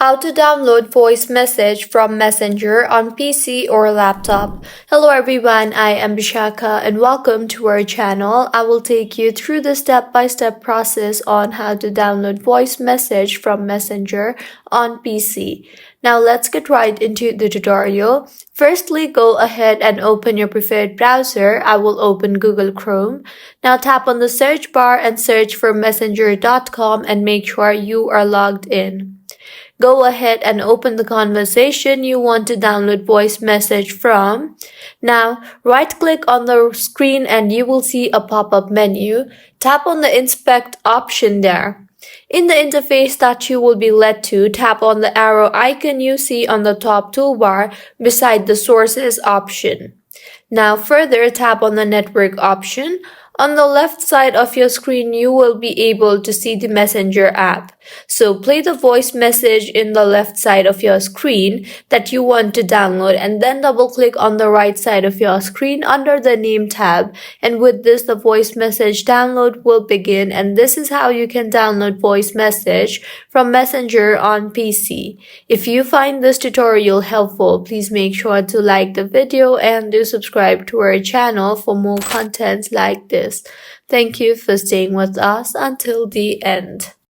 How to download voice message from Messenger on PC or laptop. Hello everyone, I am Bishaka and welcome to our channel. I will take you through the step-by-step process on how to download voice message from Messenger on PC. Now let's get right into the tutorial. Firstly, go ahead and open your preferred browser. I will open Google Chrome. Now tap on the search bar and search for messenger.com and make sure you are logged in. Go ahead and open the conversation you want to download voice message from. Now, right-click on the screen and you will see a pop-up menu. Tap on the inspect option there. In the interface that you will be led to, tap on the arrow icon you see on the top toolbar beside the sources option. Now further, tap on the network option. On the left side of your screen, you will be able to see the Messenger app. So play the voice message in the left side of your screen that you want to download and then double click on the right side of your screen under the name tab. And with this, the voice message download will begin, and this is how you can download voice message from Messenger on PC. If you find this tutorial helpful, please make sure to like the video and do subscribe to our channel for more content like this. Thank you for staying with us until the end.